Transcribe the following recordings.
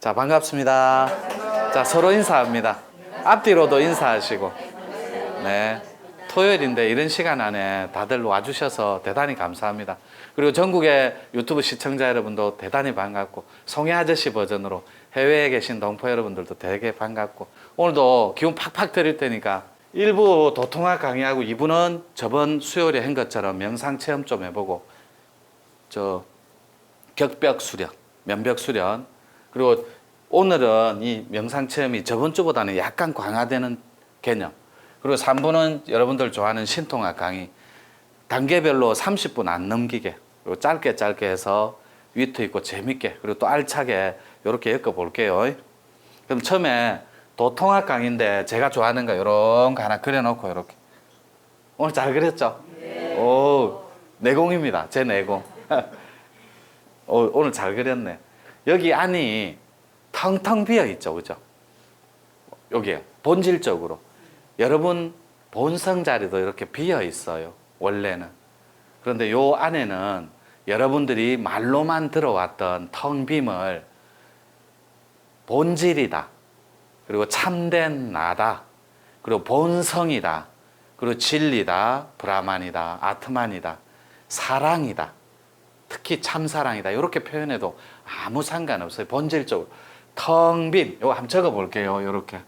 자, 반갑습니다. 자, 서로 인사합니다. 앞뒤로도 인사하시고. 네. 토요일인데 이런 시간 안에 다들 와주셔서 대단히 감사합니다. 그리고 전국의 유튜브 시청자 여러분도 대단히 반갑고, 송혜 아저씨 버전으로 해외에 계신 동포 여러분들도 되게 반갑고, 오늘도 기운 팍팍 드릴 테니까 1부 도통학 강의하고 2부는 저번 수요일에 한 것처럼 명상 체험 좀 해보고, 격벽 수련, 면벽 수련, 그리고 오늘은 이 명상 체험이 저번 주보다는 약간 강화되는 개념, 그리고 3부는 여러분들 좋아하는 신통학 강의, 단계별로 30분 안 넘기게, 그리고 짧게 해서 위트 있고 재밌게, 그리고 또 알차게 이렇게 엮어볼게요. 그럼 처음에 도통학 강의인데 제가 좋아하는 거 이런 거 하나 그려놓고 이렇게. 오늘 잘 그렸죠? 네. 오, 내공입니다. 제 내공. 오늘 잘 그렸네. 여기 안이 텅텅 비어 있죠, 그죠? 여기에 본질적으로 여러분 본성 자리도 이렇게 비어 있어요, 원래는. 그런데 요 안에는 여러분들이 말로만 들어왔던 텅 빔을 본질이다, 그리고 참된 나다, 그리고 본성이다, 그리고 진리다, 브라만이다, 아트만이다, 사랑이다, 특히 참사랑이다, 이렇게 표현해도 아무 상관없어요. 본질적으로 텅 빔, 이거 한번 적어볼게요. 이렇게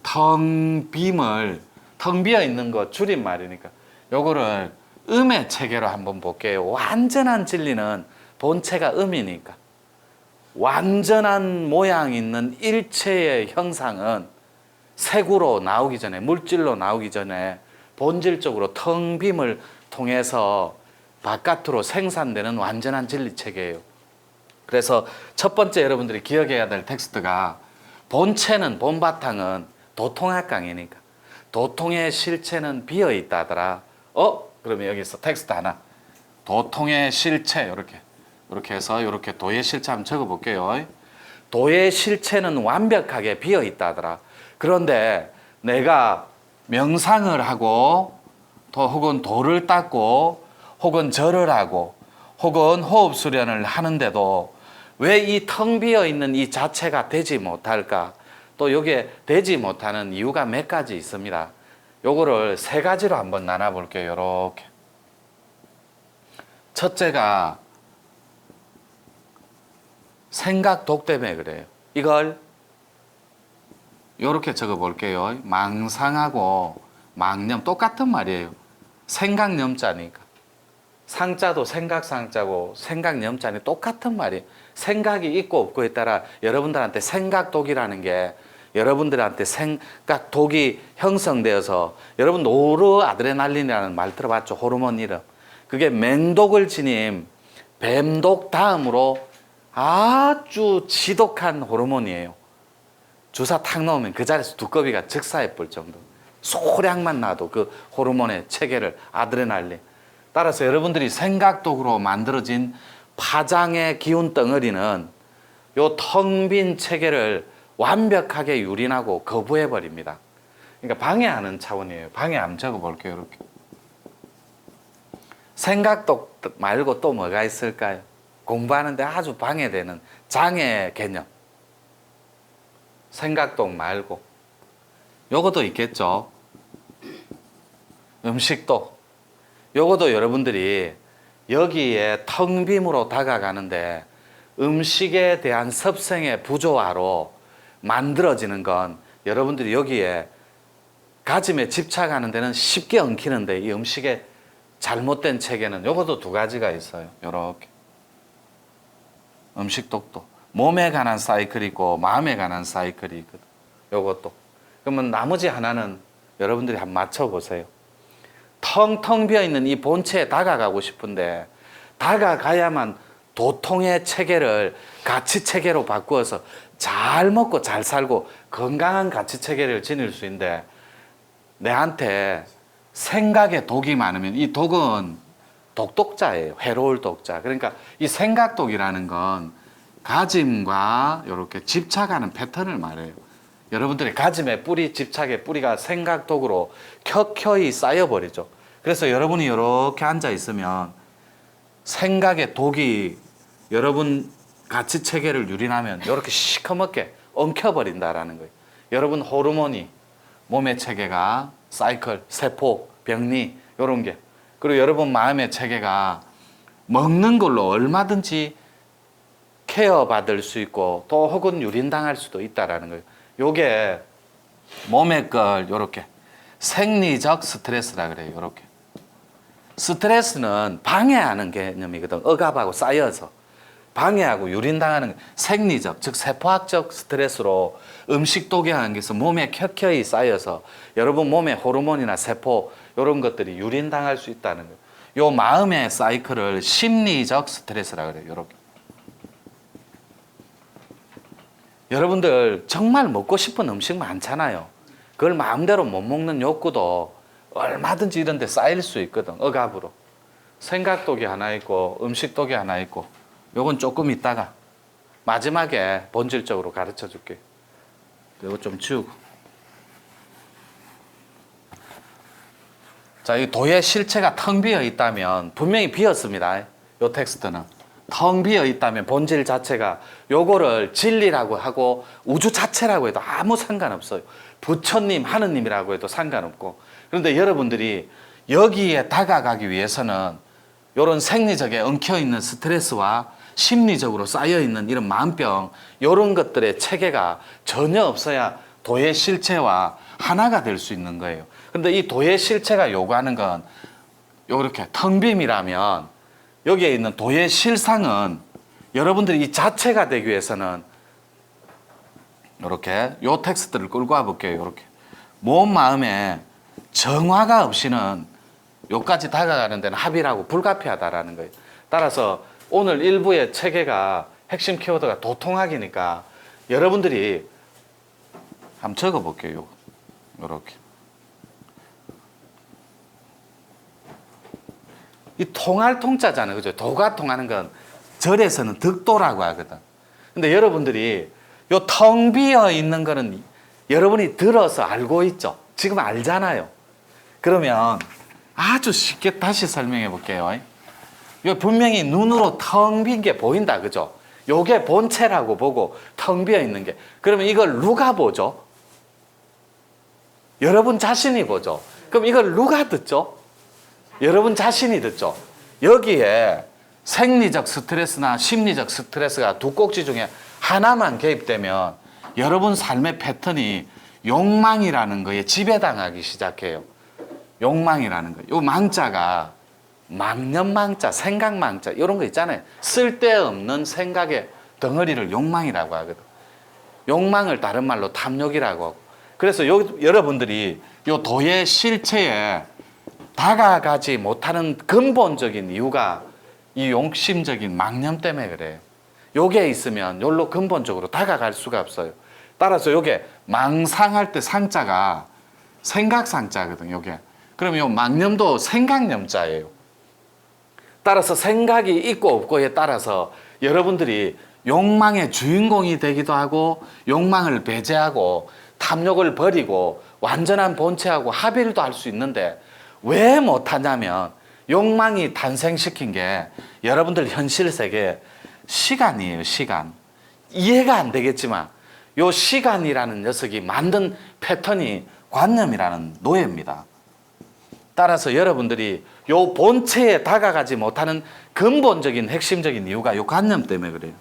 텅 빔을, 텅 비어 있는 거 줄임말이니까 요거를 음의 체계로 한번 볼게요. 완전한 진리는 본체가 음이니까, 완전한 모양 있는 일체의 형상은 색으로 나오기 전에, 물질로 나오기 전에 본질적으로 텅 빔을 통해서 바깥으로 생산되는 완전한 진리 체계예요. 그래서 첫 번째 여러분들이 기억해야 될 텍스트가, 본체는, 본바탕은 도통학 강의니까 도통의 실체는 비어 있다더라. 그러면 여기서 텍스트 하나, 도통의 실체, 이렇게 해서 이렇게 도의 실체 한번 적어볼게요. 도의 실체는 완벽하게 비어 있다더라. 그런데 내가 명상을 하고, 혹은 도를 닦고, 혹은 절을 하고, 혹은 호흡 수련을 하는데도 왜 이 텅 비어 있는 이 자체가 되지 못할까? 또 여기에 되지 못하는 이유가 몇 가지 있습니다. 요거를 세 가지로 한번 나눠볼게요. 요렇게. 첫째가 생각독 때문에 그래요. 이걸 요렇게 적어볼게요. 망상하고 망념 똑같은 말이에요. 생각념자니까. 상자도 생각상자고 생각념자니 똑같은 말이에요. 생각이 있고 없고에 따라 여러분들한테 생각독이라는 게, 여러분들한테 생각독이 형성되어서, 여러분 노르아드레날린이라는 말 들어봤죠? 호르몬 이름. 그게 맹독을 지닌 뱀독 다음으로 아주 지독한 호르몬이에요. 주사 탁 넣으면 그 자리에서 두꺼비가 즉사해볼 정도. 소량만 나도 그 호르몬의 체계를, 아드레날린. 따라서 여러분들이 생각독으로 만들어진 파장의 기운 덩어리는 요 텅 빈 체계를 완벽하게 유린하고 거부해버립니다. 그러니까 방해하는 차원이에요. 방해 한번 적어볼게요. 이렇게. 생각독 말고 또 뭐가 있을까요? 공부하는데 아주 방해되는 장애 개념. 생각독 말고 요것도 있겠죠. 음식도. 요것도 여러분들이 여기에 텅 빔으로 다가가는데 음식에 대한 섭생의 부조화로 만들어지는 건, 여러분들이 여기에 가짐에 집착하는 데는 쉽게 엉키는데, 이 음식의 잘못된 체계는 요것도 두 가지가 있어요. 요렇게. 음식독도. 몸에 관한 사이클이 있고 마음에 관한 사이클이 있거든. 요것도. 그러면 나머지 하나는 여러분들이 한번 맞춰보세요. 텅텅 비어있는 이 본체에 다가가고 싶은데, 다가가야만 도통의 체계를 가치 체계로 바꾸어서 잘 먹고 잘 살고 건강한 가치 체계를 지닐 수 있는데, 내한테 생각에 독이 많으면 이 독은 독독자예요. 해로울 독자. 그러니까 이 생각독이라는 건 가짐과 이렇게 집착하는 패턴을 말해요. 여러분들이 가짐의 뿌리, 집착의 뿌리가 생각독으로 켜켜이 쌓여버리죠. 그래서 여러분이 이렇게 앉아 있으면 생각의 독이 여러분 가치 체계를 유린하면 이렇게 시커멓게 엉켜버린다라는 거예요. 여러분 호르몬이 몸의 체계가 사이클, 세포, 병리 이런 게 그리고 여러분 마음의 체계가 먹는 걸로 얼마든지 케어받을 수 있고 또 혹은 유린당할 수도 있다라는 거예요. 요게 몸의 걸 요렇게 생리적 스트레스라 그래요. 요렇게 스트레스는 방해하는 개념이거든. 억압하고 쌓여서 방해하고 유린당하는 생리적 즉 세포학적 스트레스로 음식 독해하는 게 있어 몸에 켜켜이 쌓여서 여러분 몸의 호르몬이나 세포 이런 것들이 유린당할 수 있다는 거예요. 요 마음의 사이클을 심리적 스트레스라 그래요. 요렇게 여러분들 정말 먹고 싶은 음식 많잖아요. 그걸 마음대로 못 먹는 욕구도 얼마든지 이런 데 쌓일 수 있거든. 억압으로. 생각독이 하나 있고 음식독이 하나 있고 요건 조금 있다가 마지막에 본질적으로 가르쳐 줄게요. 이거 좀 치우고. 자, 이 도의 실체가 텅 비어 있다면 분명히 비었습니다. 요 텍스트는. 텅 비어 있다면 본질 자체가 요거를 진리라고 하고 우주 자체라고 해도 아무 상관없어요. 부처님, 하느님이라고 해도 상관없고. 그런데 여러분들이 여기에 다가가기 위해서는 요런 생리적에 엉켜있는 스트레스와 심리적으로 쌓여있는 이런 마음병 요런 것들의 체계가 전혀 없어야 도의 실체와 하나가 될 수 있는 거예요. 그런데 이 도의 실체가 요구하는 건 요렇게 텅 빔이라면 여기에 있는 도의 실상은 여러분들이 이 자체가 되기 위해서는 이렇게 요 텍스트를 끌고 와 볼게요. 이렇게 몸 마음에 정화가 없이는 요까지 다가가는 데는 합의라고 불가피하다라는 거예요. 따라서 오늘 일부의 체계가 핵심 키워드가 도통하기니까 여러분들이 한번 적어 볼게요. 요렇게 이 통할 통자잖아요. 그죠? 도가 통하는 건 절에서는 득도라고 하거든. 근데 여러분들이 요 텅 비어 있는 거는 여러분이 들어서 알고 있죠. 지금 알잖아요. 그러면 아주 쉽게 다시 설명해 볼게요. 요 분명히 눈으로 텅 빈 게 보인다. 그죠? 요게 본체라고 보고 텅 비어 있는 게. 그러면 이걸 누가 보죠? 여러분 자신이 보죠. 그럼 이걸 누가 듣죠? 여러분 자신이 듣죠. 여기에 생리적 스트레스나 심리적 스트레스가 두 꼭지 중에 하나만 개입되면 여러분 삶의 패턴이 욕망이라는 거에 지배당하기 시작해요. 욕망이라는 거. 요 망자가 망념망자, 생각망자 이런 거 있잖아요. 쓸데없는 생각의 덩어리를 욕망이라고 하거든. 욕망을 다른 말로 탐욕이라고 하고. 그래서 여러분들이 요 도의 실체에 다가가지 못하는 근본적인 이유가 이 욕심적인 망념 때문에 그래요. 요게 있으면 요로 근본적으로 다가갈 수가 없어요. 따라서 요게 망상할 때 상자가 생각상자거든요. 요게. 그러면 요 망념도 생각념자예요. 따라서 생각이 있고 없고에 따라서 여러분들이 욕망의 주인공이 되기도 하고 욕망을 배제하고 탐욕을 버리고 완전한 본체하고 합일도 할 수 있는데 왜 못하냐면 욕망이 탄생시킨 게 여러분들 현실 세계 시간이에요. 시간. 이해가 안 되겠지만 요 시간이라는 녀석이 만든 패턴이 관념이라는 노예입니다. 따라서 여러분들이 요 본체에 다가가지 못하는 근본적인 핵심적인 이유가 요 관념 때문에 그래요.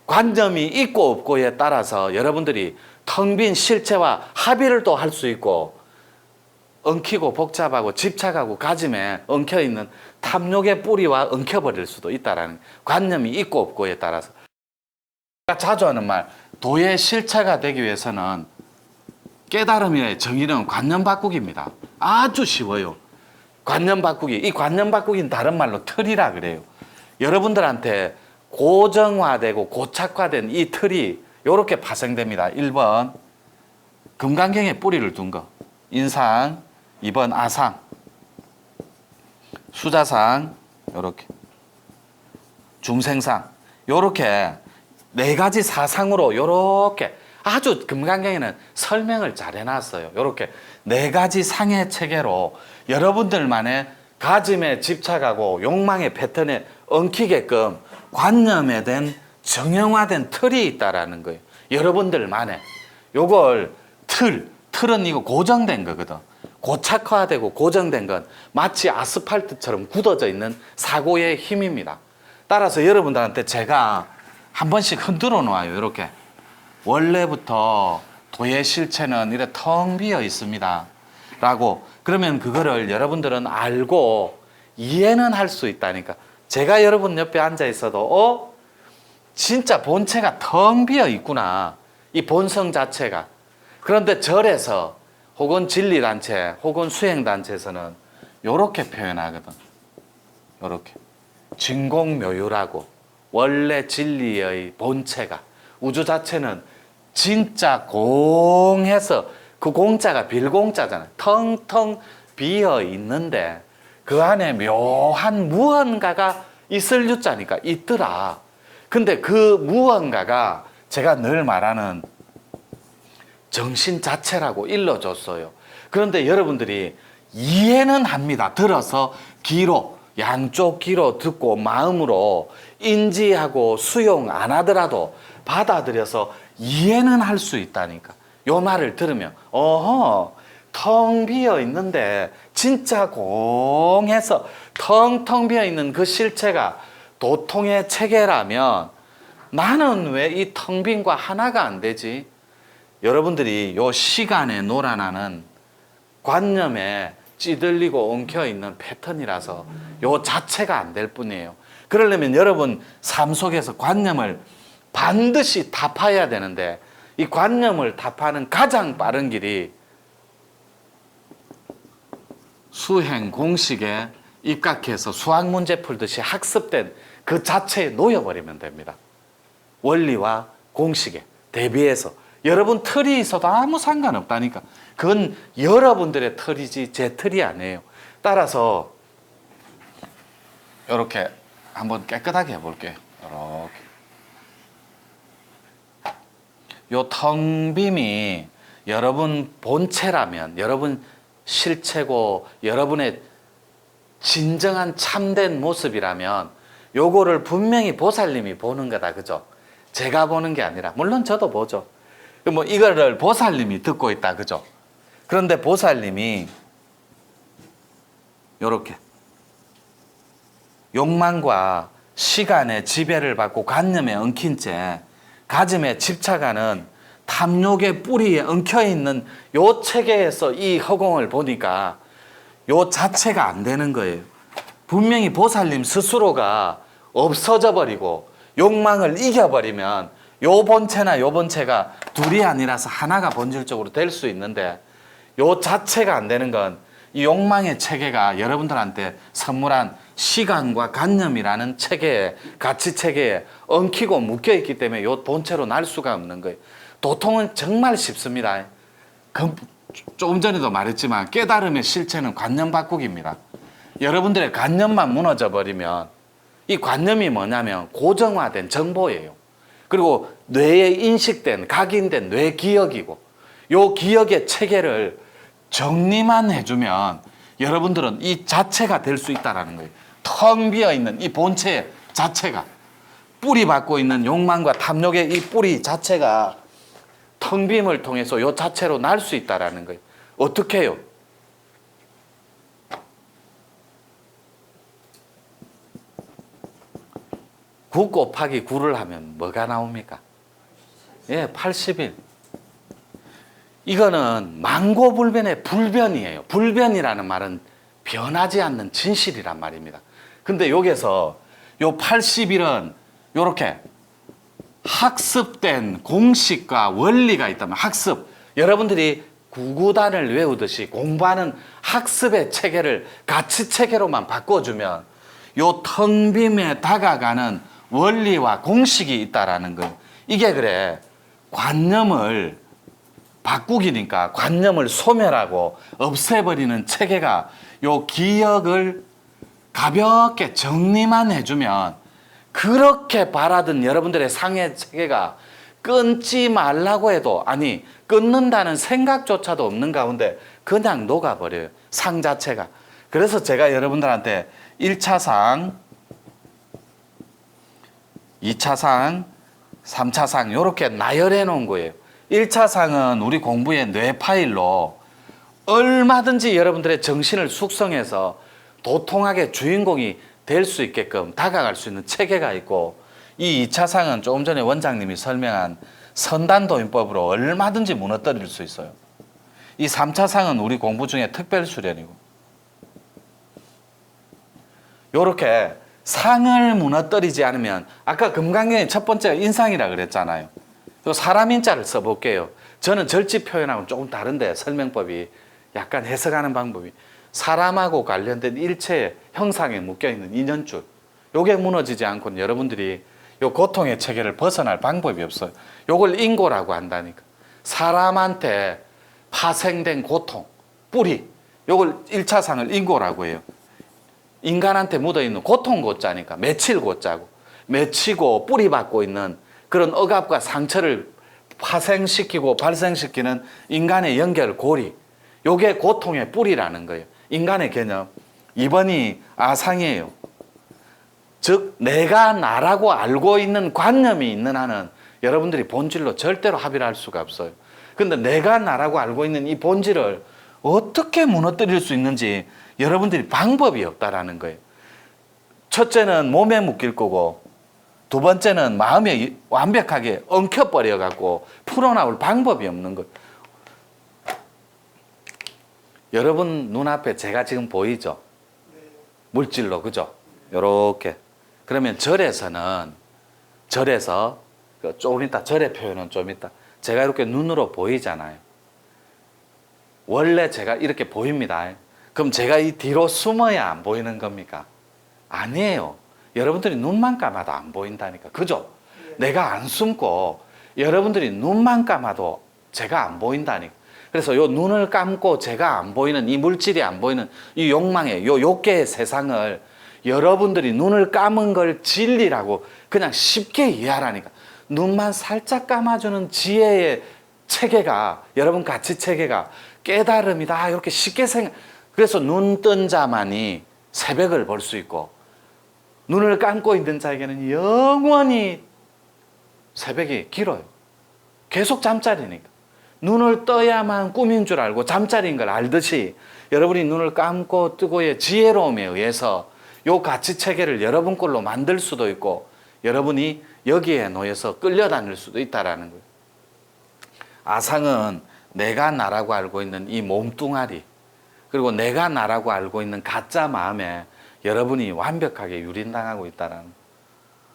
관념이 있고 없고에 따라서 여러분들이 텅 빈 실체와 합의를 또 할 수 있고 엉키고 복잡하고 집착하고 가짐에 엉켜있는 탐욕의 뿌리와 엉켜버릴 수도 있다는 관념이 있고 없고에 따라서 제가 자주 하는 말 도의 실체가 되기 위해서는 깨달음의 정의는 관념 바꾸기입니다. 아주 쉬워요. 관념 바꾸기. 이 관념 바꾸기는 다른 말로 틀이라 그래요. 여러분들한테 고정화되고 고착화된 이 틀이 이렇게 파생됩니다. 1번 금강경에 뿌리를 둔 거. 인상, 2번 아상, 수자상, 요렇게 중생상, 요렇게 네 가지 사상으로 요렇게 아주 금강경에는 설명을 잘 해놨어요. 요렇게 네 가지 상의 체계로 여러분들만의 가짐에 집착하고 욕망의 패턴에 엉키게끔 관념에 된 정형화된 틀이 있다라는 거예요. 여러분들만의. 요걸 틀은 이거 고정된 거거든. 고착화되고 고정된 건 마치 아스팔트처럼 굳어져 있는 사고의 힘입니다. 따라서 여러분들한테 제가 한 번씩 흔들어 놓아요. 이렇게. 원래부터 도의 실체는 이렇게 텅 비어 있습니다. 라고. 그러면 그거를 여러분들은 알고 이해는 할 수 있다니까. 제가 여러분 옆에 앉아 있어도 진짜 본체가 텅 비어 있구나. 이 본성 자체가. 그런데 절에서 혹은 진리단체 혹은 수행단체에서는 요렇게 표현하거든. 요렇게. 진공묘유라고. 원래 진리의 본체가. 우주 자체는 진짜 공해서 그 공자가 빌공자잖아요. 텅텅 비어 있는데 그 안에 묘한 무언가가 있을 유자니까 있더라. 근데 그 무언가가 제가 늘 말하는 정신 자체라고 일러줬어요. 그런데 여러분들이 이해는 합니다. 들어서 귀로, 양쪽 귀로 듣고 마음으로 인지하고 수용 안 하더라도 받아들여서 이해는 할 수 있다니까. 요 말을 들으면 텅 비어 있는데 진짜 공해서 텅텅 비어 있는 그 실체가 도통의 체계라면 나는 왜 이 텅 빈과 하나가 안 되지? 여러분들이 요 시간에 놀아나는 관념에 찌들리고 엉켜있는 패턴이라서 요 자체가 안 될 뿐이에요. 그러려면 여러분 삶 속에서 관념을 반드시 타파해야 되는데 이 관념을 타파하는 가장 빠른 길이 수행 공식에 입각해서 수학 문제 풀듯이 학습된 그 자체에 놓여버리면 됩니다. 원리와 공식에 대비해서 여러분 틀이 있어도 아무 상관없다니까. 그건 여러분들의 틀이지 제 틀이 아니에요. 따라서 이렇게 한번 깨끗하게 해볼게요. 이렇게. 요 텅 빔이 여러분 본체라면, 여러분 실체고 여러분의 진정한 참된 모습이라면 요거를 분명히 보살님이 보는 거다. 그죠? 제가 보는 게 아니라. 물론 저도 보죠. 뭐 이거를 보살님이 듣고 있다. 그죠? 그런데 보살님이 요렇게 욕망과 시간의 지배를 받고 관념에 엉킨 채 가짐에 집착하는 탐욕의 뿌리에 엉켜있는 요 체계에서 이 허공을 보니까 요 자체가 안 되는 거예요. 분명히 보살님 스스로가 없어져 버리고 욕망을 이겨버리면 요 본체나 요 본체가 둘이 아니라서 하나가 본질적으로 될 수 있는데 요 자체가 안 되는 건 이 욕망의 체계가 여러분들한테 선물한 시간과 관념이라는 체계에, 가치 체계에 엉키고 묶여 있기 때문에 요 본체로 날 수가 없는 거예요. 도통은 정말 쉽습니다. 조금 전에도 말했지만 깨달음의 실체는 관념 바꾸기입니다. 여러분들의 관념만 무너져 버리면 이 관념이 뭐냐면 고정화된 정보예요. 그리고 뇌에 인식된 각인된 뇌 기억이고 요 기억의 체계를 정리만 해주면 여러분들은 이 자체가 될 수 있다는 거예요. 텅 비어있는 이 본체 자체가 뿌리 받고 있는 욕망과 탐욕의 이 뿌리 자체가 텅 빔을 통해서 요 자체로 날 수 있다는 거예요. 어떻게 해요? 9 곱하기 9를 하면 뭐가 나옵니까? 예, 80일. 이거는 망고불변의 불변이에요. 불변이라는 말은 변하지 않는 진실이란 말입니다. 근데 여기서 요 80일은 요렇게 학습된 공식과 원리가 있다면 학습. 여러분들이 구구단을 외우듯이 공부하는 학습의 체계를 가치 체계로만 바꿔주면 요 텅 빔에 다가가는 원리와 공식이 있다라는 거예요. 이게 그래. 관념을 바꾸기니까 관념을 소멸하고 없애버리는 체계가 요 기억을 가볍게 정리만 해주면 그렇게 바라던 여러분들의 상해 체계가 끊지 말라고 해도 아니 끊는다는 생각조차도 없는 가운데 그냥 녹아버려요. 상 자체가. 그래서 제가 여러분들한테 1차상 2차상, 3차상 이렇게 나열해 놓은 거예요. 1차상은 우리 공부의 뇌 파일로 얼마든지 여러분들의 정신을 숙성해서 도통하게 주인공이 될 수 있게끔 다가갈 수 있는 체계가 있고, 이 2차상은 조금 전에 원장님이 설명한 선단도인법으로 얼마든지 무너뜨릴 수 있어요. 이 3차상은 우리 공부 중에 특별수련이고, 요렇게 상을 무너뜨리지 않으면, 아까 금강경의 첫 번째가 인상이라 그랬잖아요. 요 사람 인자를 써볼게요. 저는 절지 표현하고는 조금 다른데, 설명법이 약간 해석하는 방법이 사람하고 관련된 일체의 형상에 묶여있는 인연줄, 요게 무너지지 않고는 여러분들이 요 고통의 체계를 벗어날 방법이 없어요. 요걸 인고라고 한다니까. 사람한테 파생된 고통, 뿌리, 요걸 1차상을 인고라고 해요. 인간한테 묻어있는 고통 고자니까 맺힐 고자고, 맺히고 뿌리 받고 있는 그런 억압과 상처를 파생시키고 발생시키는 인간의 연결 고리, 요게 고통의 뿌리라는 거예요. 인간의 개념. 2번이 아상이에요. 즉 내가 나라고 알고 있는 관념이 있는 한은 여러분들이 본질로 절대로 합의를 할 수가 없어요. 근데 내가 나라고 알고 있는 이 본질을 어떻게 무너뜨릴 수 있는지 여러분들이 방법이 없다라는 거예요. 첫째는 몸에 묶일 거고, 두 번째는 마음에 완벽하게 엉켜버려 갖고 풀어나올 방법이 없는 거예요. 여러분 눈앞에 제가 지금 보이죠? 물질로, 그죠? 요렇게. 그러면 절에서 조금 이따 절의 표현은 좀 이따, 제가 이렇게 눈으로 보이잖아요. 원래 제가 이렇게 보입니다. 그럼 제가 이 뒤로 숨어야 안 보이는 겁니까? 아니에요. 여러분들이 눈만 감아도 안 보인다니까. 그죠? 내가 안 숨고 여러분들이 눈만 감아도 제가 안 보인다니까. 그래서 요 눈을 감고 제가 안 보이는, 이 물질이 안 보이는 이 욕망의, 요 욕계의 세상을 여러분들이 눈을 감은 걸 진리라고 그냥 쉽게 이해하라니까. 눈만 살짝 감아주는 지혜의 체계가, 여러분 가치 체계가 깨달음이다, 이렇게 쉽게 그래서 눈 뜬 자만이 새벽을 볼 수 있고, 눈을 감고 있는 자에게는 영원히 새벽이 길어요. 계속 잠자리니까. 눈을 떠야만 꿈인 줄 알고 잠자리인 걸 알듯이, 여러분이 눈을 감고 뜨고의 지혜로움에 의해서 요 가치 체계를 여러분 걸로 만들 수도 있고, 여러분이 여기에 놓여서 끌려다닐 수도 있다라는 거예요. 아상은 내가 나라고 알고 있는 이 몸뚱아리, 그리고 내가 나라고 알고 있는 가짜 마음에 여러분이 완벽하게 유린당하고 있다라는 거예요.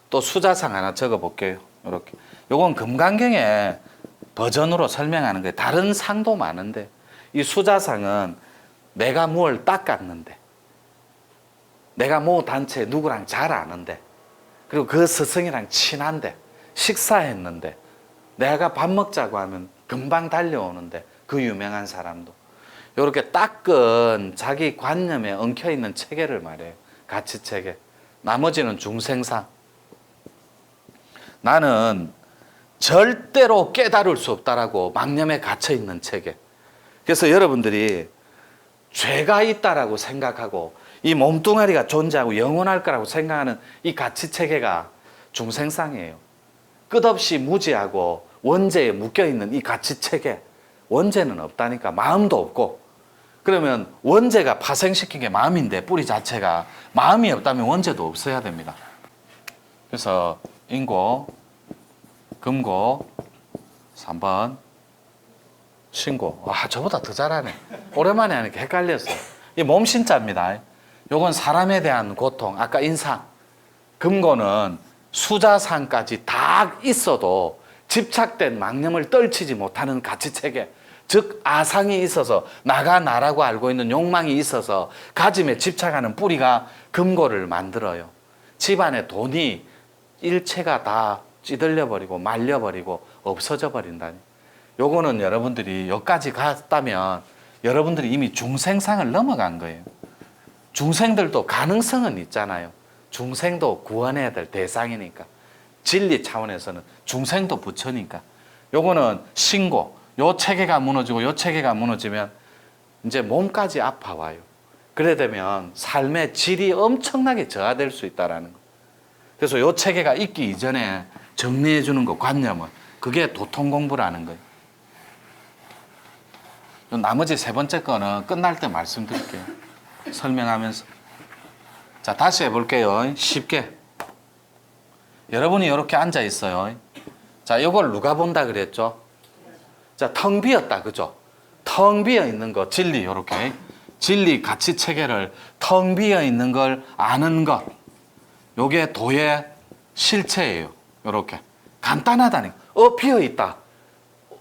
또 수자상 하나 적어볼게요. 이렇게. 요건 금강경의 버전으로 설명하는 거예요. 다른 상도 많은데, 이 수자상은 내가 뭘 닦았는데, 내가 모 단체 누구랑 잘 아는데, 그리고 그 스승이랑 친한데, 식사했는데, 내가 밥 먹자고 하면 금방 달려오는데, 그 유명한 사람도 이렇게 닦은 자기 관념에 엉켜있는 체계를 말해요. 가치 체계. 나머지는 중생상. 나는 절대로 깨달을 수 없다라고 망념에 갇혀있는 체계. 그래서 여러분들이 죄가 있다라고 생각하고 이 몸뚱아리가 존재하고 영원할 거라고 생각하는 이 가치 체계가 중생상이에요. 끝없이 무지하고 원죄에 묶여있는 이 가치 체계. 원죄는 없다니까. 마음도 없고. 그러면 원죄가 파생시킨 게 마음인데, 뿌리 자체가 마음이 없다면 원죄도 없어야 됩니다. 그래서 인고, 금고, 3번 신고. 와, 저보다 더 잘하네. 오랜만에 하니까 헷갈렸어. 이 몸신자입니다. 요건 사람에 대한 고통. 아까 인상. 금고는 수자상까지 다 있어도 집착된 망념을 떨치지 못하는 가치체계. 즉 아상이 있어서, 나가 나라고 알고 있는 욕망이 있어서 가짐에 집착하는 뿌리가 금고를 만들어요. 집안의 돈이 일체가 다 찌들려버리고 말려버리고 없어져 버린다니. 요거는 여러분들이 여기까지 갔다면 여러분들이 이미 중생상을 넘어간 거예요. 중생들도 가능성은 있잖아요. 중생도 구원해야 될 대상이니까. 진리 차원에서는 중생도 부처니까. 요거는 신고. 요 체계가 무너지고 요 체계가 무너지면 이제 몸까지 아파와요. 그래 되면 삶의 질이 엄청나게 저하될 수 있다라는 거. 그래서 요 체계가 있기 이전에 정리해 주는 거, 관념은. 그게 도통 공부라는 거예요. 나머지 세 번째 거는 끝날 때 말씀드릴게요. 설명하면서. 자, 다시 해볼게요. 쉽게. 여러분이 이렇게 앉아 있어요. 자, 이걸 누가 본다 그랬죠? 자, 텅 비었다, 그죠? 텅 비어 있는 거, 진리, 이렇게. 진리 가치 체계를 텅 비어 있는 걸 아는 것. 요게 도의 실체예요. 이렇게. 간단하다니까. 비어 있다.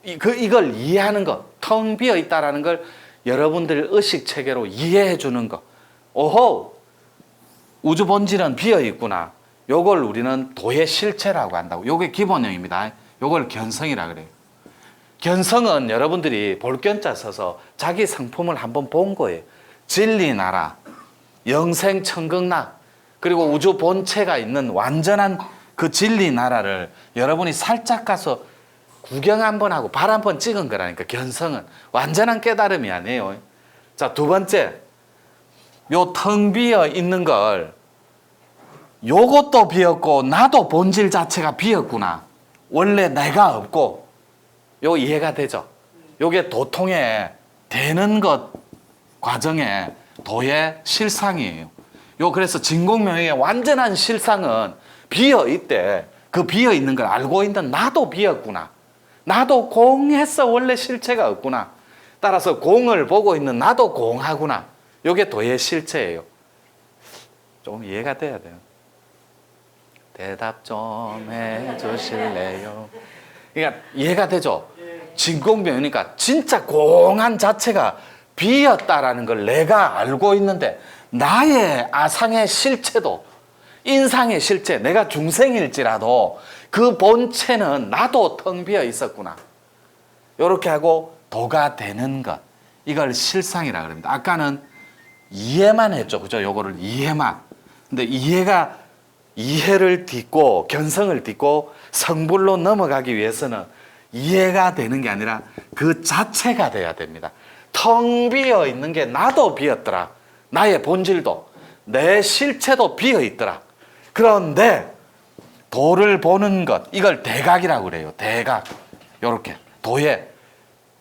이걸 이해하는 것. 텅 비어 있다라는 걸 여러분들 의식 체계로 이해해 주는 것. 오호! 우주 본질은 비어 있구나. 요걸 우리는 도의 실체라고 한다고. 요게 기본형입니다. 요걸 견성이라 그래요. 견성은 여러분들이 볼견자 써서 자기 성품을 한번 본 거예요. 진리 나라, 영생 천극락, 그리고 우주 본체가 있는 완전한 그 진리 나라를 여러분이 살짝 가서 구경 한번 하고 발 한번 찍은 거라니까. 견성은 완전한 깨달음이 아니에요. 자, 두 번째, 요 텅 비어 있는 걸 요것도 비었고 나도 본질 자체가 비었구나. 원래 내가 없고. 요 이해가 되죠? 요게 도통에 되는 것 과정에 도의 실상이에요. 요 그래서 진공명령의 완전한 실상은 비어 있대. 그 비어 있는 걸 알고 있는 나도 비었구나. 나도 공해서 원래 실체가 없구나. 따라서 공을 보고 있는 나도 공하구나. 요게 도의 실체예요. 좀 이해가 돼야 돼요. 대답 좀 해주실래요? 그러니까 이해가 되죠? 진공명이니까 진짜 공한 자체가 비었다라는 걸 내가 알고 있는데 나의 아상의 실체도 인상의 실체, 내가 중생일지라도 그 본체는 나도 텅 비어 있었구나. 이렇게 하고 도가 되는 것, 이걸 실상이라 그럽니다. 아까는 이해만 했죠, 그죠? 요거를 이해만. 근데 이해를 딛고 견성을 딛고 성불로 넘어가기 위해서는 이해가 되는 게 아니라 그 자체가 돼야 됩니다. 텅 비어 있는 게 나도 비었더라. 나의 본질도 내 실체도 비어 있더라. 그런데 도를 보는 것, 이걸 대각이라고 그래요. 대각. 요렇게 도의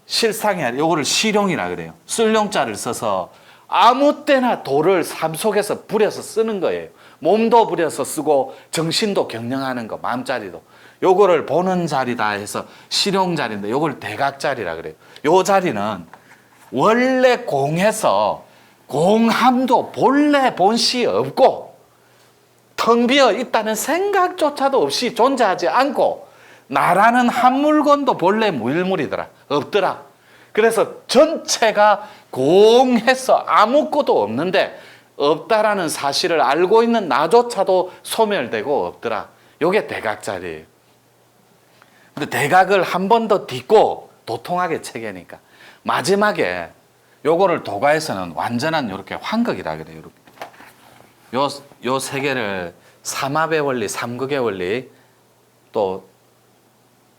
실상이 아니라 요거를 실용이라 그래요. 쓸용자를 써서 아무 때나 도를 삶 속에서 부려서 쓰는 거예요. 몸도 부려서 쓰고 정신도 경영하는 거, 마음자리도. 요거를 보는 자리다 해서 실용 자리인데 요걸 대각 자리라 그래요. 요 자리는 원래 공해서 공함도 본래 본시 없고 텅 비어 있다는 생각조차도 없이 존재하지 않고 나라는 한 물건도 본래 무일물이더라. 없더라. 그래서 전체가 공해서 아무것도 없는데 없다라는 사실을 알고 있는 나조차도 소멸되고 없더라. 요게 대각자리예요. 근데 대각을 한 번 더 딛고 도통하게 체계니까 마지막에 요거를 도가에서는 완전한 요렇게 환극이라 그래요. 요 세 개를 삼합의 원리, 삼극의 원리, 또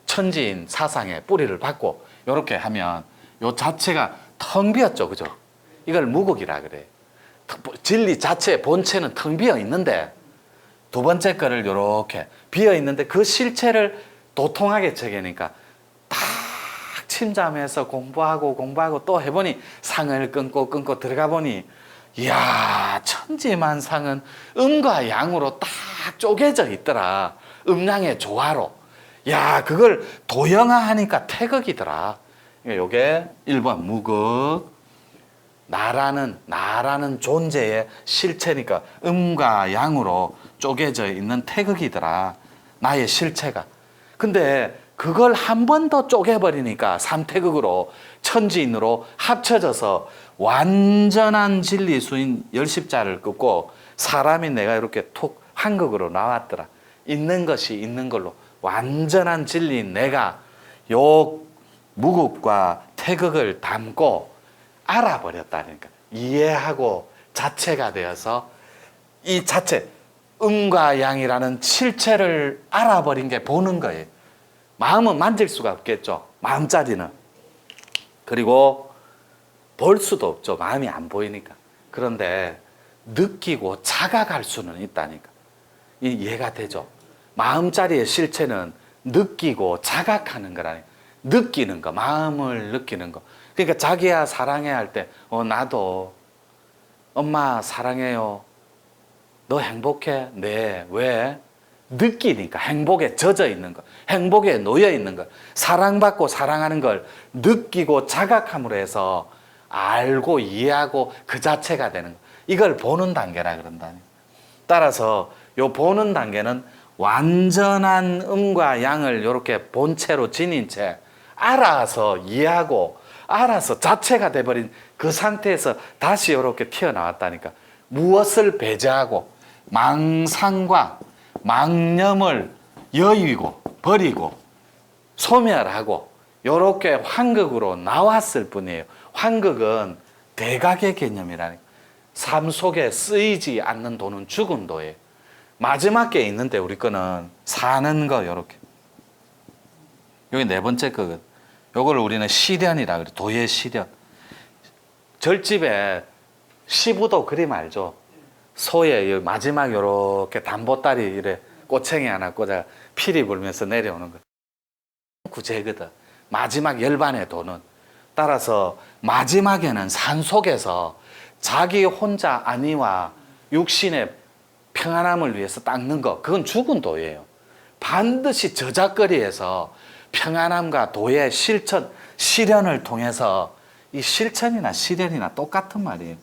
천지인 사상의 뿌리를 받고 요렇게 하면 요 자체가 텅 비었죠, 그죠? 이걸 무극이라 그래요. 진리 자체의 본체는 텅 비어 있는데 두 번째 거를 요렇게 비어 있는데 그 실체를 도통하게 체계니까 딱 침잠해서 공부하고 또 해보니 상을 끊고 들어가 보니 이야, 천지만상은 음과 양으로 딱 쪼개져 있더라. 음양의 조화로. 야, 그걸 도형화하니까 태극이더라. 요게 1번 무극. 나라는 존재의 실체니까 음과 양으로 쪼개져 있는 태극이더라. 나의 실체가. 근데 그걸 한 번 더 쪼개버리니까 삼태극으로 천지인으로 합쳐져서 완전한 진리수인 열십자를 끊고 사람인 내가 이렇게 톡 한극으로 나왔더라. 있는 것이 있는 걸로 완전한 진리인 내가 요 무극과 태극을 담고 알아버렸다니까. 이해하고 자체가 되어서 이 자체 음과 양이라는 실체를 알아버린 게 보는 거예요. 마음은 만질 수가 없겠죠. 마음자리는. 그리고 볼 수도 없죠. 마음이 안 보이니까. 그런데 느끼고 자각할 수는 있다니까. 이해가 되죠. 마음자리의 실체는 느끼고 자각하는 거라니. 느끼는 거, 마음을 느끼는 거. 그러니까 자기야 사랑해 할 때, 나도 엄마 사랑해요. 너 행복해? 네. 왜? 느끼니까. 행복에 젖어 있는 거, 행복에 놓여 있는 거, 사랑받고 사랑하는 걸 느끼고 자각함으로 해서 알고 이해하고 그 자체가 되는 거. 이걸 보는 단계라 그런다니. 따라서 요 보는 단계는 완전한 음과 양을 이렇게 본체로 지닌 채 알아서 이해하고 알아서 자체가 돼버린 그 상태에서 다시 이렇게 튀어나왔다니까. 무엇을 배제하고 망상과 망념을 여의고 버리고 소멸하고 이렇게 환극으로 나왔을 뿐이에요. 환극은 대각의 개념이라니까. 삶 속에 쓰이지 않는 도는 죽은 도예요. 마지막 게 있는데 우리 거는 사는 거 이렇게. 여기 네 번째 거거든. 요걸 우리는 시련이라 그래. 도의 시련. 절집에 시부도 그림 알죠? 소의 마지막 요렇게 담보다리 이래 꼬챙이 하나 꽂아 피리 불면서 내려오는 거. 구제거든. 마지막 열반의 도는. 따라서 마지막에는 산 속에서 자기 혼자 안위와 육신의 평안함을 위해서 닦는 거, 그건 죽은 도예요. 반드시 저작거리에서 평안함과 도의 실천, 실현을 통해서, 이 실천이나 실현이나 똑같은 말이에요.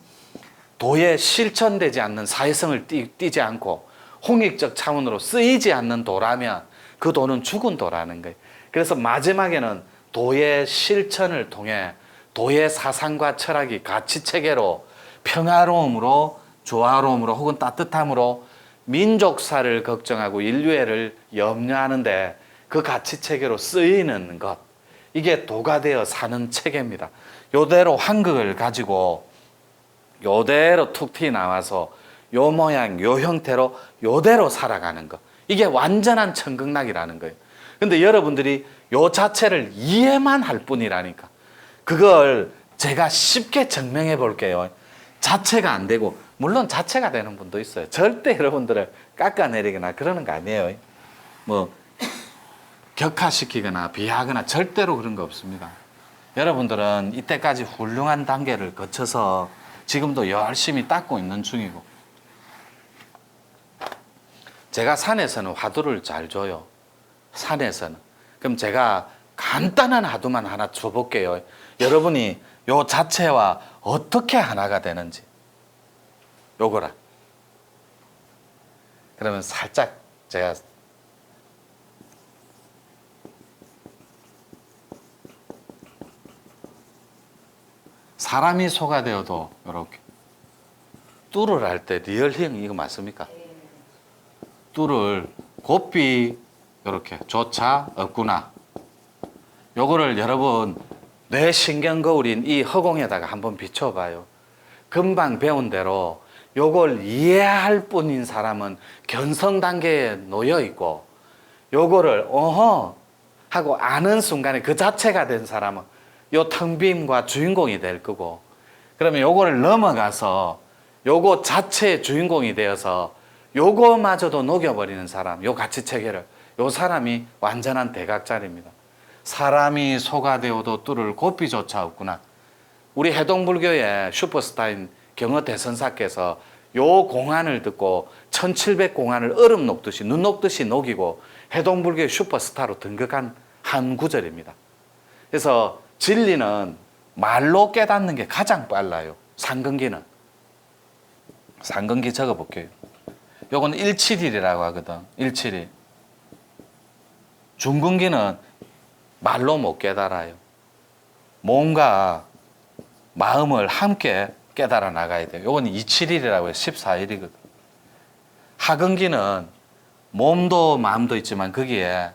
도에 실천되지 않는 사회성을 띠지 않고 홍익적 차원으로 쓰이지 않는 도라면 그 도는 죽은 도라는 거예요. 그래서 마지막에는 도의 실천을 통해 도의 사상과 철학이 가치체계로 평화로움으로, 조화로움으로 혹은 따뜻함으로 민족사를 걱정하고 인류애를 염려하는데 그 가치체계로 쓰이는 것, 이게 도가 되어 사는 체계입니다. 요대로 환극을 가지고 요대로 툭 튀어나와서 요 모양 요 형태로 요대로 살아가는 것, 이게 완전한 천극락이라는 거예요. 근데 여러분들이 요 자체를 이해만 할 뿐이라니까. 그걸 제가 쉽게 증명해 볼게요. 자체가 안 되고, 물론 자체가 되는 분도 있어요. 절대 여러분들을 깎아내리거나 그러는 거 아니에요. 뭐 격하시키거나 비하하거나 절대로 그런 거 없습니다. 여러분들은 이때까지 훌륭한 단계를 거쳐서 지금도 열심히 닦고 있는 중이고, 제가 산에서는 화두를 잘 줘요. 산에서는. 그럼 제가 간단한 화두만 하나 줘볼게요. 여러분이 요 자체와 어떻게 하나가 되는지, 요거라. 그러면 살짝 제가 사람이 소가 되어도 이렇게 뚜를 할 때 리얼형 이거 맞습니까? 뚜를 곱비 이렇게 조차 없구나. 요거를 여러분 뇌 신경 거울인 이 허공에다가 한번 비춰봐요. 금방 배운 대로 요걸 이해할 뿐인 사람은 견성 단계에 놓여 있고, 요거를 어허 하고 아는 순간에 그 자체가 된 사람은 요 텅빔과 주인공이 될 거고, 그러면 요거를 넘어가서 요거 자체의 주인공이 되어서 요거마저도 녹여버리는 사람, 요 가치체계를, 요 사람이 완전한 대각자리입니다. 사람이 소가 되어도 뚜를 곱비조차 없구나. 우리 해동불교의 슈퍼스타인 경허대선사께서 요 공안을 듣고 1700공안을 얼음 녹듯이 눈 녹듯이 녹이고 해동불교의 슈퍼스타로 등극한 한 구절입니다. 그래서 진리는 말로 깨닫는 게 가장 빨라요. 상근기는. 상근기 적어볼게요. 요건 171이라고 하거든. 171. 중근기는 말로 못 깨달아요. 몸과 마음을 함께 깨달아 나가야 돼요. 요건 271이라고 해요. 14일이거든. 하근기는 몸도 마음도 있지만 거기에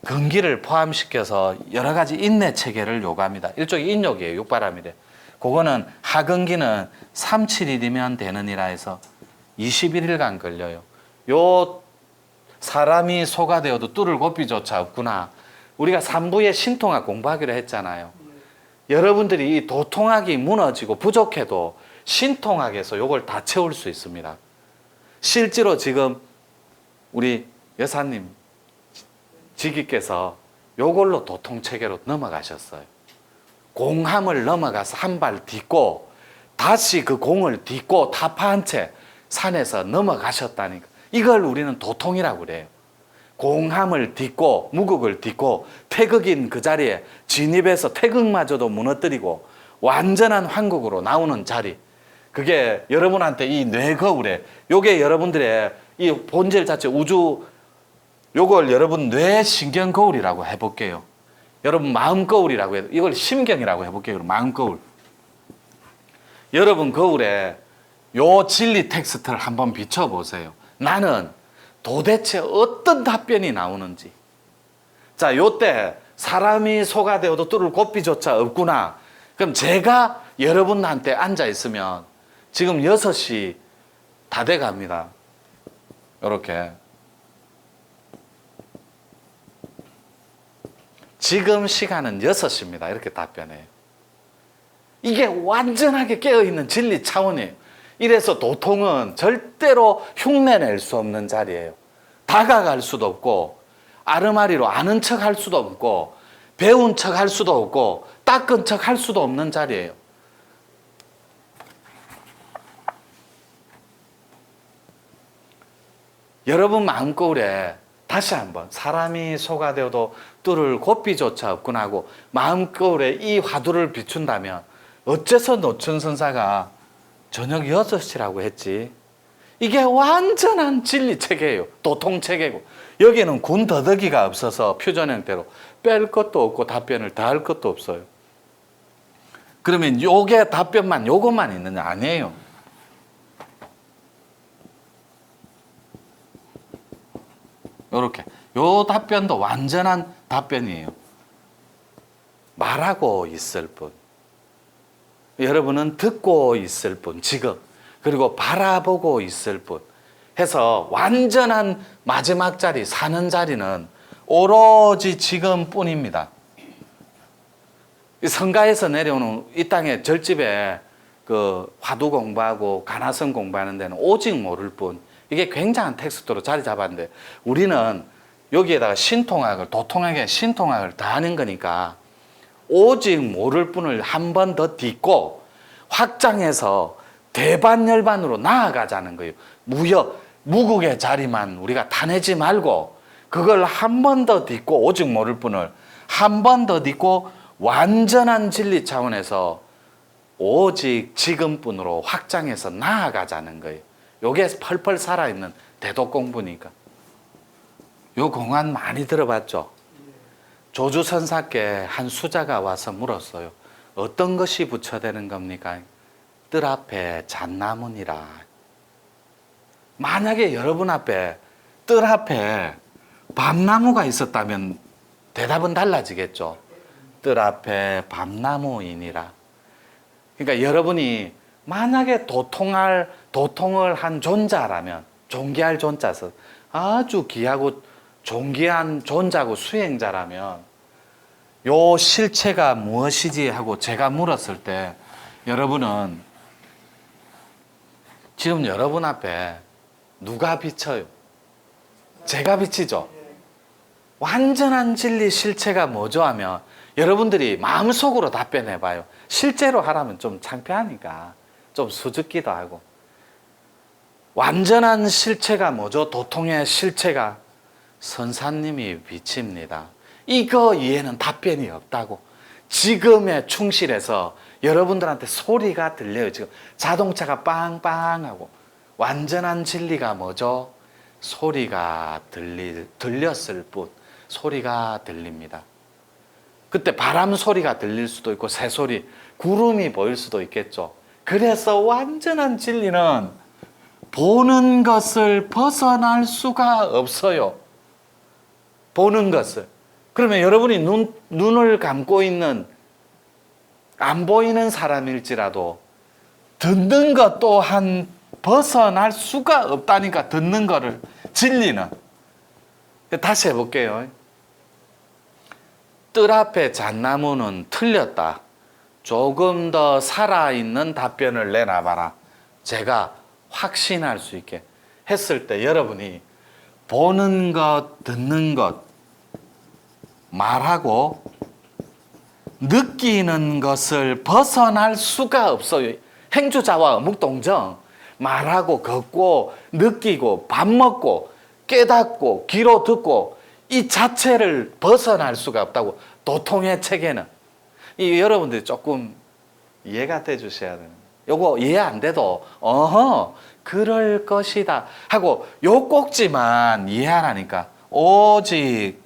근기를 포함시켜서 여러 가지 인내 체계를 요구합니다. 일종의 인욕이에요. 육바람이래. 그거는 하근기는 371이면 되느니라 해서 21일간 걸려요. 요 사람이 소가 되어도 뚜를 곱비조차 없구나. 우리가 3부의 신통학 공부하기로 했잖아요. 여러분들이 이 도통학이 무너지고 부족해도 신통학에서 요걸 다 채울 수 있습니다. 실제로 지금 우리 여사님 지기께서 요걸로 도통체계로 넘어가셨어요. 공함을 넘어가서 한 발 딛고 다시 그 공을 딛고 타파한 채 산에서 넘어가셨다니까. 이걸 우리는 도통이라고 그래요. 공함을 딛고 무극을 딛고 태극인 그 자리에 진입해서 태극마저도 무너뜨리고 완전한 황국으로 나오는 자리. 그게 여러분한테 이 뇌거울에, 요게 여러분들의 이 본질 자체 우주, 요걸 여러분 뇌 신경 거울이라고 해볼게요. 여러분 마음 거울이라고 해요. 이걸 심경이라고 해볼게요. 마음 거울. 여러분 거울에 요 진리 텍스트를 한번 비춰보세요. 나는 도대체 어떤 답변이 나오는지. 자, 요때 사람이 소가 되어도 뚫을 고삐조차 없구나. 그럼 제가 여러분한테 앉아 있으면 지금 6시 다 돼 갑니다. 요렇게. 지금 시간은 6시입니다. 이렇게 답변해요. 이게 완전하게 깨어있는 진리 차원이에요. 이래서 도통은 절대로 흉내낼 수 없는 자리예요. 다가갈 수도 없고 아르마리로 아는 척 할 수도 없고 배운 척 할 수도 없고 닦은 척 할 수도 없는 자리예요. 여러분 마음거울에 다시 한번 사람이 소가 되어도 뚫을 고삐조차 없구나 하고 마음거울에 이 화두를 비춘다면 어째서 노천선사가 저녁 6시라고 했지? 이게 완전한 진리체계예요. 도통체계고. 여기는 군 더덕이가 없어서 표준형태로 뺄 것도 없고 답변을 다 할 것도 없어요. 그러면 요게 답변만 요것만 있느냐? 아니에요. 요렇게. 요 답변도 완전한 답변이에요. 말하고 있을 뿐. 여러분은 듣고 있을 뿐, 지금. 그리고 바라보고 있을 뿐. 해서 완전한 마지막 자리, 사는 자리는 오로지 지금뿐입니다. 성가에서 내려오는 이 땅의 절집에 그 화두 공부하고 가나성 공부하는 데는 오직 모를 뿐. 이게 굉장한 텍스트로 자리 잡았는데 우리는 여기에다가 신통학을, 도통하게 신통학을 다 하는 거니까 오직 모를 뿐을 한 번 더 딛고 확장해서 대반열반으로 나아가자는 거예요. 무국의 자리만 우리가 타내지 말고 그걸 한 번 더 딛고 오직 모를 뿐을 한 번 더 딛고 완전한 진리 차원에서 오직 지금뿐으로 확장해서 나아가자는 거예요. 요게 펄펄 살아있는 대독 공부니까. 요 공안 많이 들어봤죠? 조주선사께 한 수자가 와서 물었어요. 어떤 것이 부처되는 겁니까? 뜰 앞에 잣나무니라. 만약에 여러분 앞에 뜰 앞에 밤나무가 있었다면 대답은 달라지겠죠. 뜰 앞에 밤나무이니라. 그러니까 여러분이 만약에 도통을 한 존자라면, 존귀할 존자서 아주 귀하고 존귀한 존자고 수행자라면 요 실체가 무엇이지 하고 제가 물었을 때 여러분은 지금 여러분 앞에 누가 비쳐요? 제가 비치죠. 완전한 진리 실체가 뭐죠 하면 여러분들이 마음속으로 답변해 봐요. 실제로 하라면 좀 창피하니까 좀 수줍기도 하고. 완전한 실체가 뭐죠? 도통의 실체가 선사님이 빛입니다. 이거 이해는 답변이 없다고. 지금에 충실해서 여러분들한테 소리가 들려요. 지금 자동차가 빵빵하고. 완전한 진리가 뭐죠? 소리가 들렸을 뿐. 소리가 들립니다. 그때 바람 소리가 들릴 수도 있고 새소리, 구름이 보일 수도 있겠죠. 그래서 완전한 진리는 보는 것을 벗어날 수가 없어요. 보는 것을. 그러면 여러분이 눈을 감고 있는 안 보이는 사람일지라도 듣는 것 또한 벗어날 수가 없다니까. 듣는 거를. 진리는. 다시 해볼게요. 뜰 앞에 잣나무는 틀렸다. 조금 더 살아있는 답변을 내놔봐라. 제가 확신할 수 있게 했을 때 여러분이 보는 것, 듣는 것, 말하고 느끼는 것을 벗어날 수가 없어요. 행주자와 어묵동정, 말하고 걷고 느끼고 밥 먹고 깨닫고 귀로 듣고 이 자체를 벗어날 수가 없다고. 도통의 체계는. 이 여러분들이 조금 이해가 돼 주셔야 돼요. 요거 이해 안 돼도 어허 그럴 것이다 하고 요 꼭지만 이해하라니까. 오직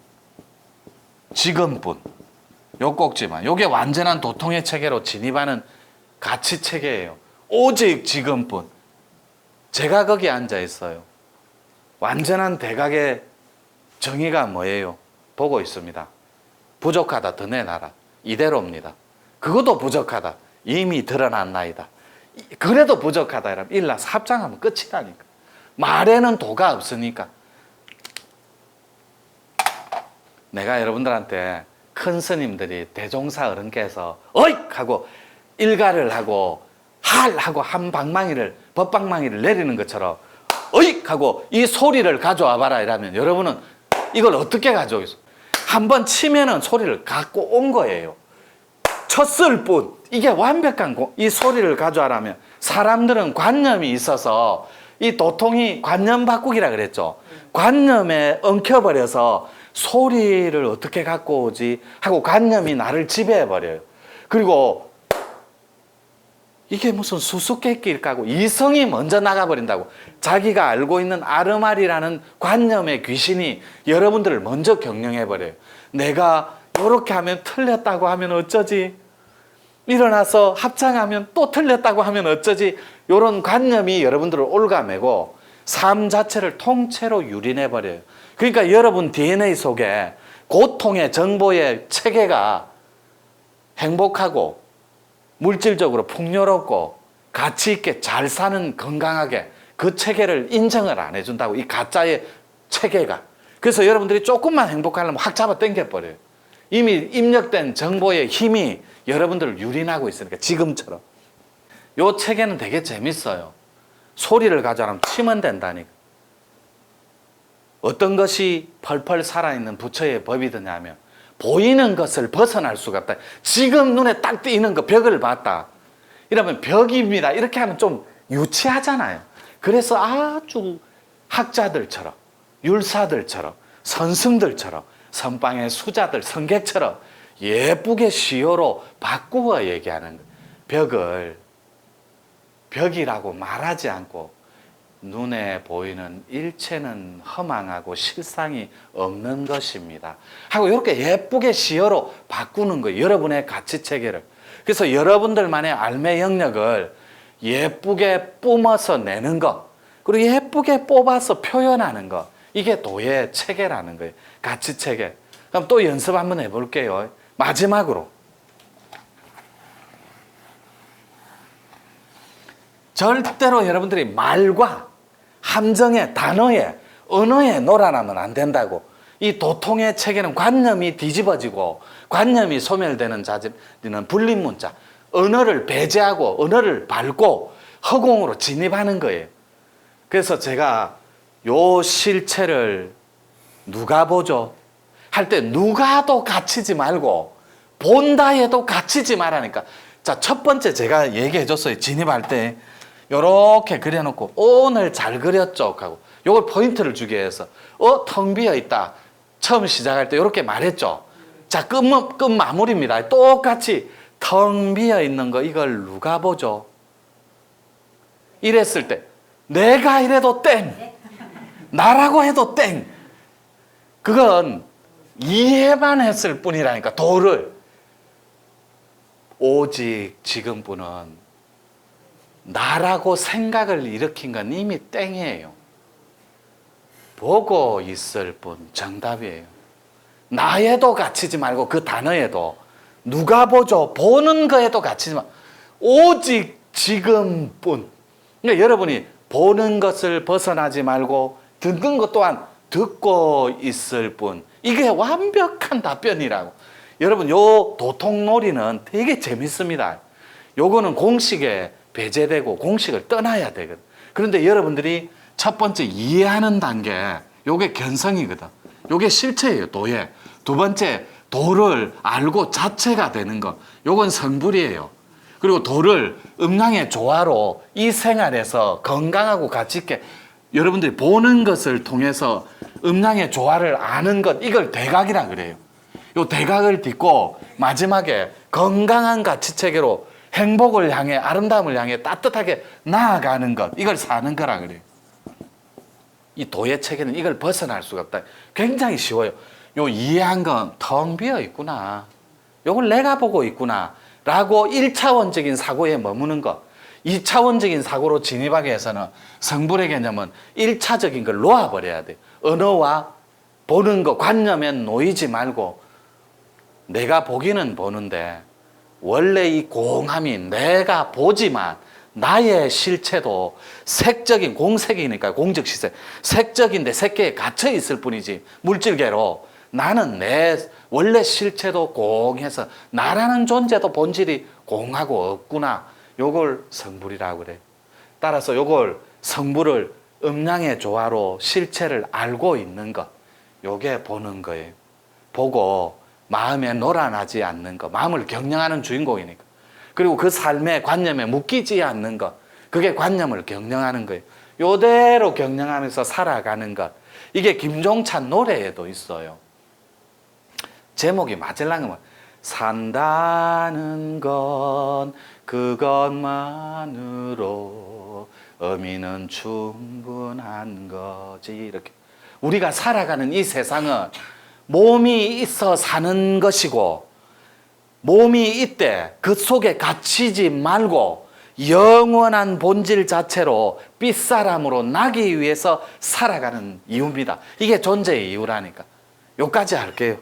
지금뿐. 요 꼭지만. 요게 완전한 도통의 체계로 진입하는 가치 체계예요. 오직 지금뿐. 제가 거기 앉아 있어요. 완전한 대각의 정의가 뭐예요? 보고 있습니다. 부족하다 더 내놔라. 이대로입니다. 그것도 부족하다. 이미 드러났나이다. 그래도 부족하다 이러면 일나서 합장하면 끝이라니까. 말에는 도가 없으니까. 내가 여러분들한테 큰 스님들이 대종사 어른께서 어이! 하고 일가를 하고 할! 하고 한 방망이를 법방망이를 내리는 것처럼 어이! 하고 이 소리를 가져와 봐라 이러면 여러분은 이걸 어떻게 가져오겠어? 한번 치면은 소리를 갖고 온 거예요. 쳤을 뿐. 이게 완벽한 이 소리를 가져와라면 사람들은 관념이 있어서 이 도통이 관념 바꾸기라 그랬죠. 관념에 엉켜버려서 소리를 어떻게 갖고 오지 하고 관념이 나를 지배해버려요. 그리고 이게 무슨 수수께끼일까 하고 이성이 먼저 나가버린다고. 자기가 알고 있는 아르마리라는 관념의 귀신이 여러분들을 먼저 경영해버려요. 내가 이렇게 하면 틀렸다고 하면 어쩌지? 일어나서 합창하면 또 틀렸다고 하면 어쩌지? 이런 관념이 여러분들을 올가매고 삶 자체를 통째로 유린해버려요. 그러니까 여러분 DNA 속에 고통의 정보의 체계가 행복하고 물질적으로 풍요롭고 가치 있게 잘 사는 건강하게 그 체계를 인정을 안 해준다고. 이 가짜의 체계가. 그래서 여러분들이 조금만 행복하려면 확 잡아 당겨버려요. 이미 입력된 정보의 힘이 여러분들을 유린하고 있으니까. 지금처럼 요 체계는 되게 재밌어요. 소리를 가져가면 치면 된다니까. 어떤 것이 펄펄 살아있는 부처의 법이더냐 하면 보이는 것을 벗어날 수가 없다. 지금 눈에 딱 띄는 거 벽을 봤다 이러면 벽입니다 이렇게 하면 좀 유치하잖아요. 그래서 아주 학자들처럼 율사들처럼 선승들처럼 선방의 수자들 성객처럼 예쁘게 시어로 바꾸어 얘기하는 벽을 벽이라고 말하지 않고 눈에 보이는 일체는 허망하고 실상이 없는 것입니다 하고 이렇게 예쁘게 시어로 바꾸는 거예요. 여러분의 가치체계를. 그래서 여러분들만의 알매 영역을 예쁘게 뿜어서 내는 것, 그리고 예쁘게 뽑아서 표현하는 것, 이게 도의 체계라는 거예요. 가치체계. 그럼 또 연습 한번 해볼게요. 마지막으로 절대로 여러분들이 말과 함정에, 단어에, 언어에 놀아나면 안 된다고. 이 도통의 체계는 관념이 뒤집어지고 관념이 소멸되는 자리는 불린문자, 언어를 배제하고 언어를 밟고 허공으로 진입하는 거예요. 그래서 제가 요 실체를 누가 보죠? 할 때 누가도 갇히지 말고 본다 해도 갇히지 말라니까. 자, 첫 번째 제가 얘기해 줬어요. 진입할 때 요렇게 그려놓고 오늘 잘 그렸죠 하고 요걸 포인트를 주기 위해서 텅 비어 있다. 처음 시작할 때 이렇게 말했죠. 자, 끝 마무리입니다. 똑같이 텅 비어 있는 거 이걸 누가 보죠? 이랬을 때 내가 이래도 땡, 나라고 해도 땡. 그건 이해만 했을 뿐이라니까. 도를. 오직 지금뿐은 나라고 생각을 일으킨 건 이미 땡이에요. 보고 있을 뿐 정답이에요. 나에도 갇히지 말고 그 단어에도 누가 보죠? 보는 거에도 갇히지 마. 오직 지금뿐. 그러니까 여러분이 보는 것을 벗어나지 말고 듣는 것 또한 듣고 있을 뿐. 이게 완벽한 답변이라고. 여러분 요 도통놀이는 되게 재밌습니다. 요거는 공식에 배제되고 공식을 떠나야 되거든. 그런데 여러분들이 첫 번째 이해하는 단계, 요게 견성이거든. 요게 실체예요. 도예. 두 번째, 도를 알고 자체가 되는 것. 요건 성불이에요. 그리고 도를 음양의 조화로 이 생활에서 건강하고 가치 있게 여러분들이 보는 것을 통해서 음양의 조화를 아는 것, 이걸 대각이라 그래요. 요 대각을 딛고 마지막에 건강한 가치 체계로 행복을 향해, 아름다움을 향해 따뜻하게 나아가는 것, 이걸 사는 거라 그래요. 이 도의 체계는 이걸 벗어날 수가 없다. 굉장히 쉬워요. 요 이해한 건 텅 비어 있구나. 요걸 내가 보고 있구나. 라고 1차원적인 사고에 머무는 것. 2차원적인 사고로 진입하기 위해서는 성불의 개념은 1차적인 걸 놓아버려야 돼. 언어와 보는 것, 관념에 놓이지 말고 내가 보기는 보는데 원래 이 공함이 내가 보지만 나의 실체도 색적인 공색이니까 공적시색 색적인데 색계에 갇혀 있을 뿐이지 물질계로 나는 내 원래 실체도 공해서 나라는 존재도 본질이 공하고 없구나. 요걸 성불이라고 그래. 따라서 요걸 성불을 음양의 조화로 실체를 알고 있는 것, 요게 보는 거예요. 보고 마음에 놀아나지 않는 것, 마음을 경영하는 주인공이니까. 그리고 그 삶의 관념에 묶이지 않는 것, 그게 관념을 경영하는 거예요. 요대로 경영하면서 살아가는 것. 이게 김종찬 노래에도 있어요. 제목이 맞을랑은 산다는 건 그것만으로 의미는 충분한 거지. 이렇게 우리가 살아가는 이 세상은 몸이 있어 사는 것이고 몸이 있대 그 속에 갇히지 말고 영원한 본질 자체로 빛사람으로 나기 위해서 살아가는 이유입니다. 이게 존재의 이유라니까. 여기까지 할게요.